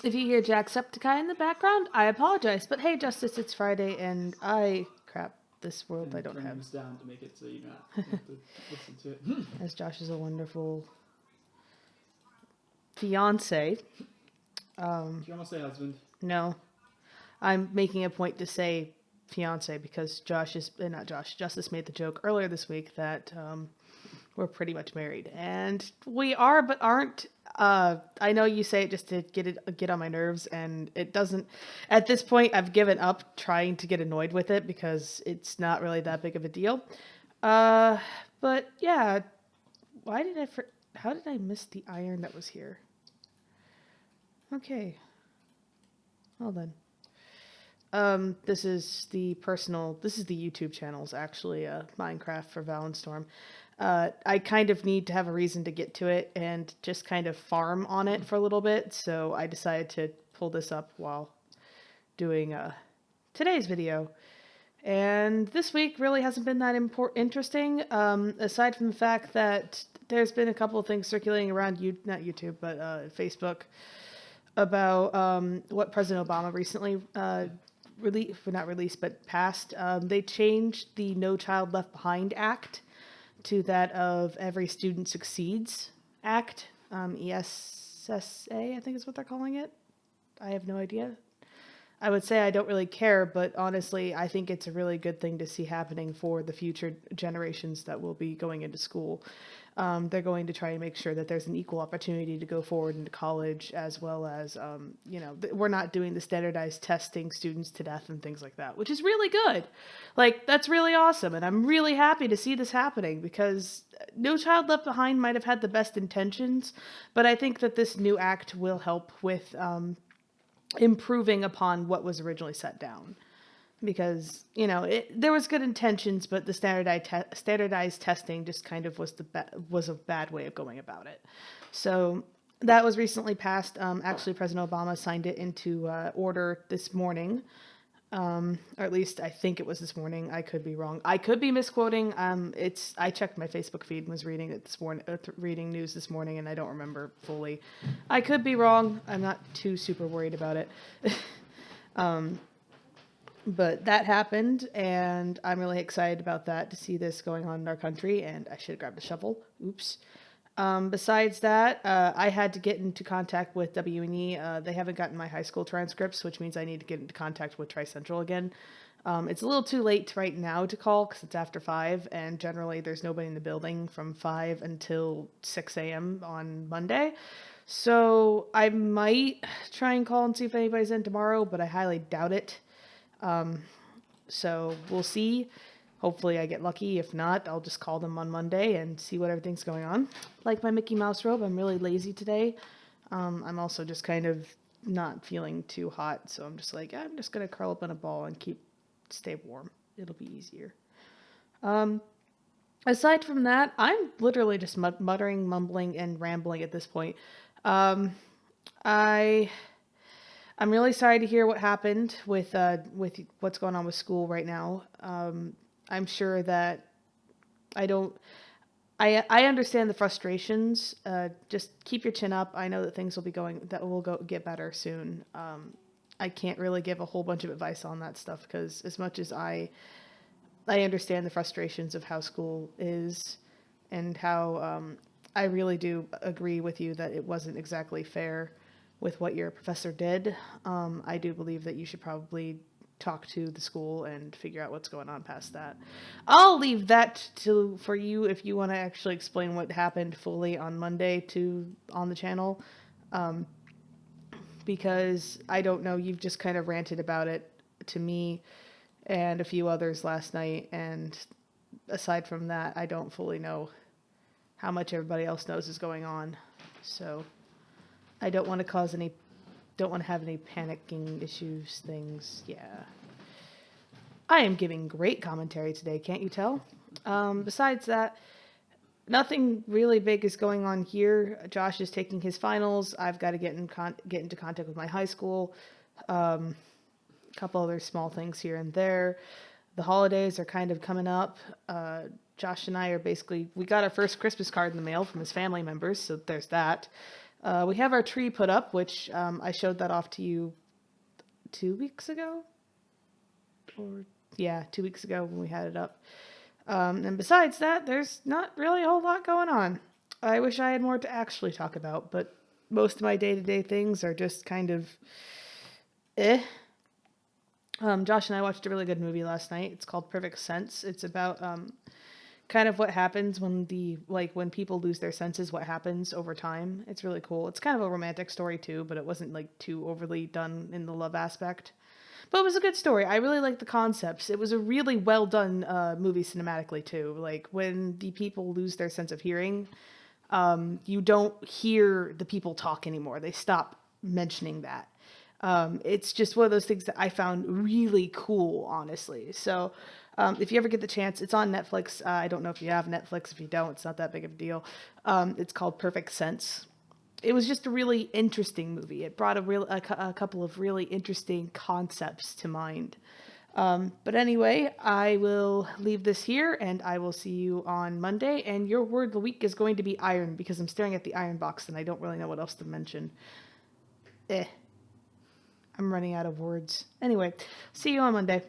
If you hear Jacksepticeye in the background, I apologize. But hey, Justice, it's Friday, and crap, this world And I don't turn have. this down to make it so you don't have to listen to it. As Josh is a wonderful fiance. Do you almost say husband? No, I'm making a point to say fiance because Justice made the joke earlier this week that we're pretty much married, and we are, but aren't. I know you say it just to get on my nerves, and it doesn't. At this point, I've given up trying to get annoyed with it because it's not really that big of a deal. But yeah, how did I miss the iron that was here? Okay, well then. This is the YouTube channel's actually Minecraft for Valenstorm. I kind of need to have a reason to get to it and just kind of farm on it for a little bit, so I decided to pull this up while doing today's video. And this week really hasn't been that interesting, aside from the fact that there's been a couple of things circulating around not YouTube, but Facebook about what President Obama recently passed. They changed the No Child Left Behind Act to that of Every Student Succeeds Act, ESSA, I think is what they're calling it. I have no idea. I would say I don't really care, but honestly, I think it's a really good thing to see happening for the future generations that will be going into school. They're going to try and make sure that there's an equal opportunity to go forward into college, as well as, we're not doing the standardized testing students to death and things like that, which is really good. Like, that's really awesome, and I'm really happy to see this happening because No Child Left Behind might have had the best intentions, but I think that this new act will help with improving upon what was originally set down. Because, there was good intentions, but the standardized testing just kind of was a bad way of going about it. So that was recently passed. Actually, President Obama signed it into order this morning. Or at least I think it was this morning. I could be wrong. I could be misquoting. I checked my Facebook feed and was reading it this morning, reading news this morning, and I don't remember fully. I could be wrong. I'm not too super worried about it. But that happened, and I'm really excited about that, to see this going on in our country, and I should have grabbed a shovel. Oops. Besides that, I had to get into contact with WNE. They haven't gotten my high school transcripts, which means I need to get into contact with Tri-Central again. It's a little too late right now to call because it's after 5, and generally there's nobody in the building from 5 until 6 a.m. on Monday. So I might try and call and see if anybody's in tomorrow, but I highly doubt it. So we'll see. Hopefully I get lucky. If not, I'll just call them on Monday and see what everything's going on. Like my Mickey Mouse robe, I'm really lazy today. I'm also just kind of not feeling too hot, so I'm just like, I'm just going to curl up in a ball and stay warm. It'll be easier. Aside from that, I'm literally just muttering, mumbling, and rambling at this point. I'm really sorry to hear what happened with what's going on with school right now. I'm sure that I understand the frustrations. Just keep your chin up. I know that things will get better soon. I can't really give a whole bunch of advice on that stuff because as much as I understand the frustrations of how school is and how I really do agree with you that it wasn't exactly fair with what your professor did. I do believe that you should probably talk to the school and figure out what's going on past that. I'll leave that for you if you want to actually explain what happened fully on Monday on the channel. Because I don't know, you've just kind of ranted about it to me and a few others last night, and aside from that, I don't fully know how much everybody else knows is going on. So I don't want to have any panicking issues, things. Yeah. I am giving great commentary today, can't you tell? Besides that, nothing really big is going on here. Josh is taking his finals. I've got to get into contact with my high school. A couple other small things here and there. The holidays are kind of coming up. Josh and I are we got our first Christmas card in the mail from his family members, so there's that. We have our tree put up, which I showed that off to you 2 weeks ago. Or, yeah, 2 weeks ago when we had it up. And besides that, there's not really a whole lot going on. I wish I had more to actually talk about, but most of my day-to-day things are just kind of eh. Josh and I watched a really good movie last night. It's called Perfect Sense. It's about kind of what happens when when people lose their senses, what happens over time. It's really cool. It's kind of a romantic story too, but it wasn't like too overly done in the love aspect. But it was a good story. I really liked the concepts. It was a really well done movie cinematically too. Like when the people lose their sense of hearing, you don't hear the people talk anymore. They stop mentioning that. It's just one of those things that I found really cool, honestly. So if you ever get the chance, it's on Netflix. I don't know if you have Netflix. If you don't, it's not that big of a deal. It's called Perfect Sense. It was just a really interesting movie. It brought a couple of really interesting concepts to mind. But anyway, I will leave this here and I will see you on Monday. And your word of the week is going to be iron because I'm staring at the iron box and I don't really know what else to mention. I'm running out of words. Anyway, see you on Monday.